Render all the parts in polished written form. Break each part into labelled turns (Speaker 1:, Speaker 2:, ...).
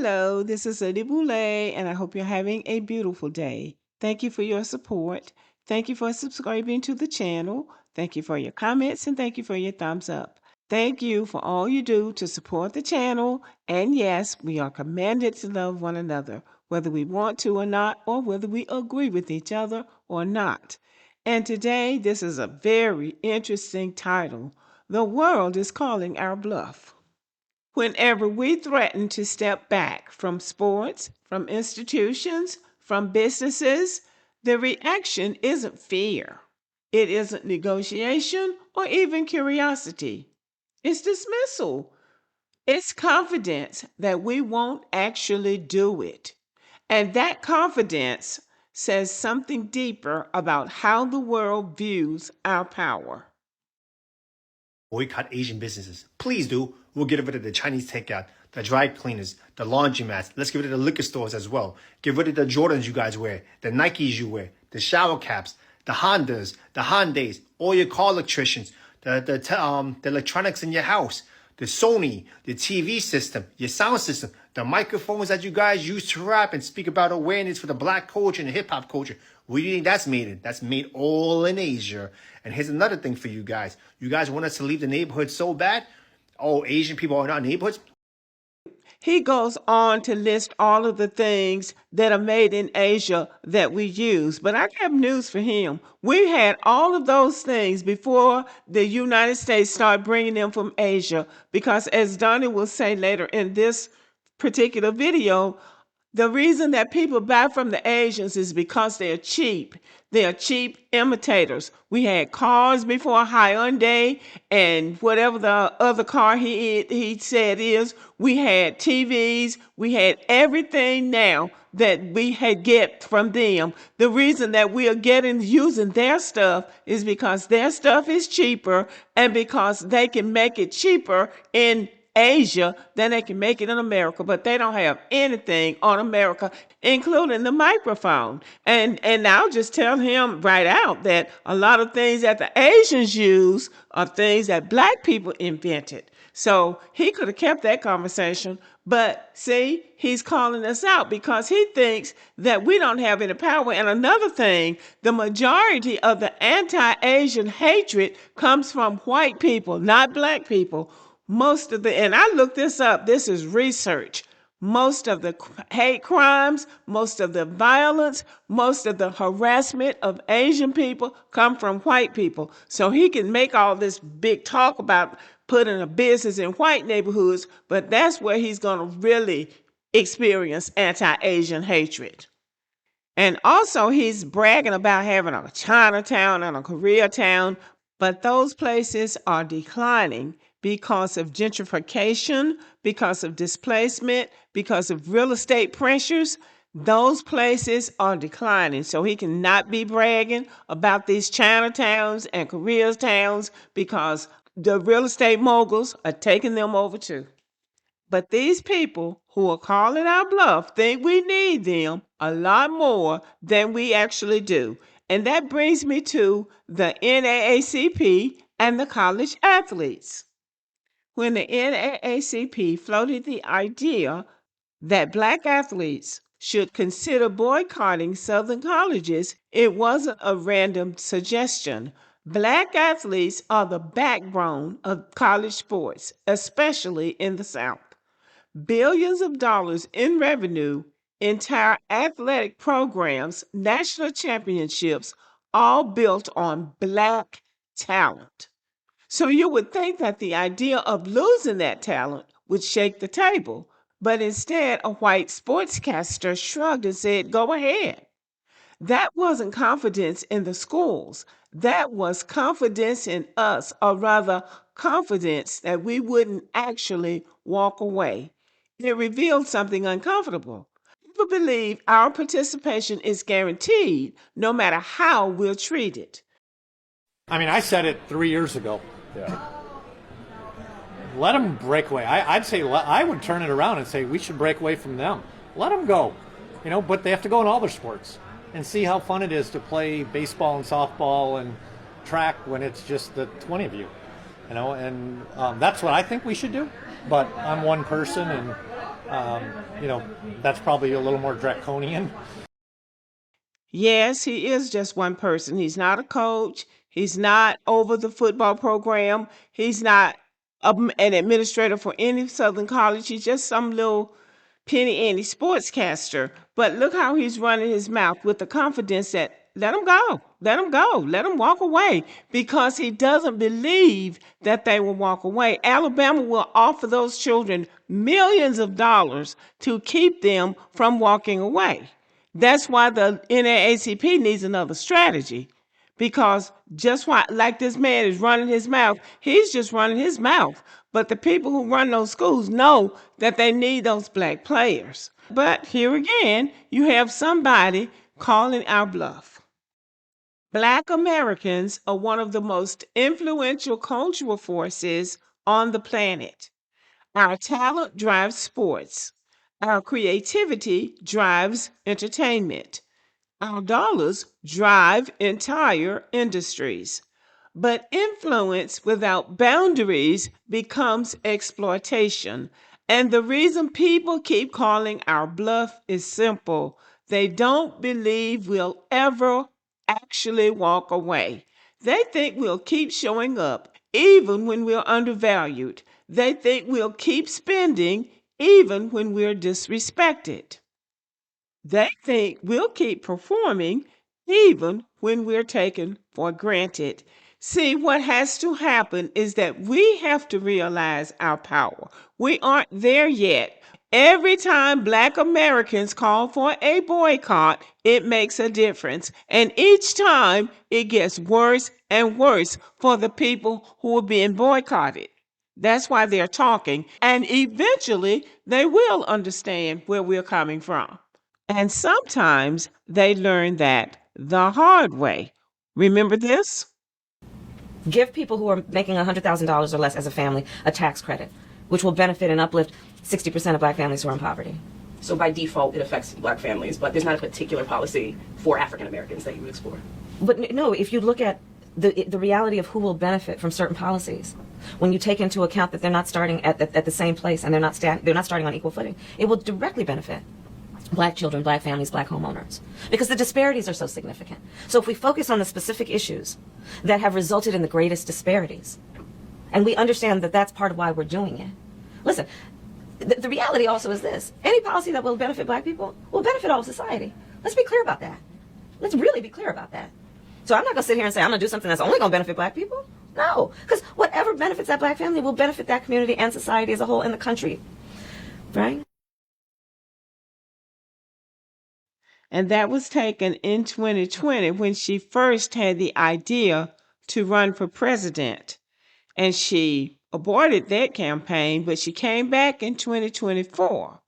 Speaker 1: Hello, this is Lady Boulay, and I hope you're having a beautiful day. Thank you for your support. Thank you for subscribing to the channel. Thank you for your comments, and thank you for your thumbs up. Thank you for all you do to support the channel. And yes, we are commanded to love one another, whether we want to or not, or whether we agree with each other or not. And today, this is a very interesting title. The world is calling our bluff. Whenever we threaten to step back from sports, from institutions, from businesses, the reaction isn't fear. It isn't negotiation or even curiosity. It's dismissal. It's confidence that we won't actually do it. And that confidence says something deeper about how the world views our power.
Speaker 2: Boycott Asian businesses. Please do. We'll get rid of the Chinese takeout, the dry cleaners, the laundromats. Let's get rid of the liquor stores as well. Get rid of the Jordans you guys wear, the Nikes you wear, the shower caps, the Hondas, the Hyundais, all your car electricians, the electronics in your house, the Sony, the TV system, your sound system, the microphones that you guys use to rap and speak about awareness for the black culture and the hip hop culture. Where do you think that's made in? That's made all in Asia. And here's another thing for you guys. You guys want us to leave the neighborhood so bad? Oh, Asian people are not neighborhoods?
Speaker 1: He goes on to list all of the things that are made in Asia that we use. But I have news for him. We had all of those things before the United States started bringing them from Asia. Because as Donnie will say later in this particular video, the reason that people buy from the Asians is because they're cheap. They are cheap imitators. We had cars before Hyundai and whatever the other car he said is. We had TVs. We had everything now that we had get from them. The reason that we are using their stuff is because their stuff is cheaper and because they can make it cheaper in Asia than they can make it in America, but they don't have anything on America, including the microphone. And I'll just tell him right out that a lot of things that the Asians use are things that black people invented. So he could have kept that conversation, but see, he's calling us out because he thinks that we don't have any power. And another thing, the majority of the anti-Asian hatred comes from white people, not black people. And I looked this up, this is research. Most of the hate crimes, most of the violence, most of the harassment of Asian people come from white people. So he can make all this big talk about putting a business in white neighborhoods, but that's where he's going to really experience anti-Asian hatred. And also he's bragging about having a Chinatown and a Koreatown, but those places are declining because of gentrification, because of displacement, because of real estate pressures. Those places are declining. So he cannot be bragging about these Chinatowns and Koreatowns because the real estate moguls are taking them over too. But these people who are calling our bluff think we need them a lot more than we actually do. And that brings me to the NAACP and the college athletes. When the NAACP floated the idea that black athletes should consider boycotting Southern colleges, it wasn't a random suggestion. Black athletes are the backbone of college sports, especially in the South. Billions of dollars in revenue, entire athletic programs, national championships, all built on black talent. So you would think that the idea of losing that talent would shake the table, but instead a white sportscaster shrugged and said, "Go ahead." That wasn't confidence in the schools. That was confidence in us, or rather confidence that we wouldn't actually walk away. It revealed something uncomfortable. People believe our participation is guaranteed no matter how we're treated.
Speaker 3: I mean, I said it 3 years ago.
Speaker 4: Yeah.
Speaker 3: Let them break away. I'd say I would turn it around and say we should break away from them. Let them go, but they have to go in all their sports and see how fun it is to play baseball and softball and track when it's just the 20 of you, and that's what I think we should do. But I'm one person, and You know, that's probably a little more draconian.
Speaker 1: Yes, he is just one person. He's not a coach. He's not over the football program. He's not an administrator for any Southern college. He's just some little penny ante sportscaster. But look how he's running his mouth with the confidence that let him go, let him go, let him walk away, because he doesn't believe that they will walk away. Alabama will offer those children millions of dollars to keep them from walking away. That's why the NAACP needs another strategy. Because just why, like this man is running his mouth, he's just running his mouth. But the people who run those schools know that they need those black players. But here again, you have somebody calling our bluff. Black Americans are one of the most influential cultural forces on the planet. Our talent drives sports. Our creativity drives entertainment. Our dollars drive entire industries. But influence without boundaries becomes exploitation. And the reason people keep calling our bluff is simple. They don't believe we'll ever actually walk away. They think we'll keep showing up even when we're undervalued. They think we'll keep spending even when we're disrespected. They think we'll keep performing even when we're taken for granted. See, what has to happen is that we have to realize our power. We aren't there yet. Every time Black Americans call for a boycott, it makes a difference. And each time it gets worse and worse for the people who are being boycotted. That's why they're talking. And eventually they will understand where we're coming from. And sometimes they learn that the hard way. Remember this?
Speaker 4: Give people who are making $100,000 or less as a family a tax credit, which will benefit and uplift 60% of black families who are in poverty.
Speaker 5: So by default, it affects black families, but there's not a particular policy for African Americans that you would explore.
Speaker 4: But no, if you look at the reality of who will benefit from certain policies, when you take into account that they're not starting at the same place and they're not starting on equal footing, it will directly benefit black children, black families, black homeowners, because the disparities are so significant. So if we focus on the specific issues that have resulted in the greatest disparities, and we understand that that's part of why we're doing it. Listen, the reality also is this: any policy that will benefit black people will benefit all of society. Let's be clear about that. Let's really be clear about that. So I'm not going to sit here and say I'm going to do something that's only going to benefit black people. No, because whatever benefits that black family will benefit that community and society as a whole in the country, right?
Speaker 1: And that was taken in 2020 when she first had the idea to run for president. And she aborted that campaign, but she came back in 2024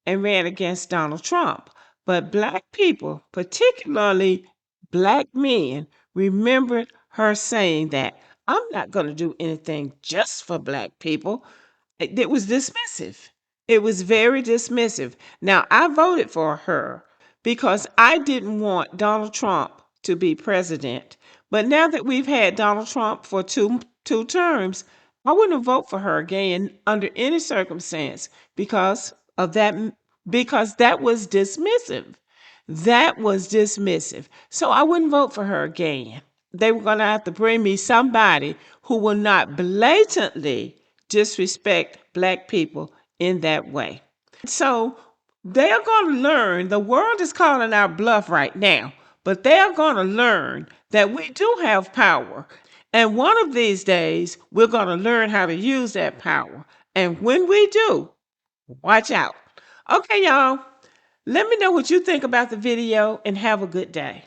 Speaker 1: and ran against Donald Trump. But black people, particularly black men, remembered her saying that I'm not going to do anything just for black people. It was dismissive. It was very dismissive. Now, I voted for her because I didn't want Donald Trump to be president. But now that we've had Donald Trump for two terms, I wouldn't vote for her again under any circumstance because of that, because that was dismissive. That was dismissive. So I wouldn't vote for her again. They were going to have to bring me somebody who will not blatantly disrespect black people in that way. So they are going to learn, the world is calling our bluff right now, but they are going to learn that we do have power. And one of these days, we're going to learn how to use that power. And when we do, watch out. Okay, y'all, let me know what you think about the video and have a good day.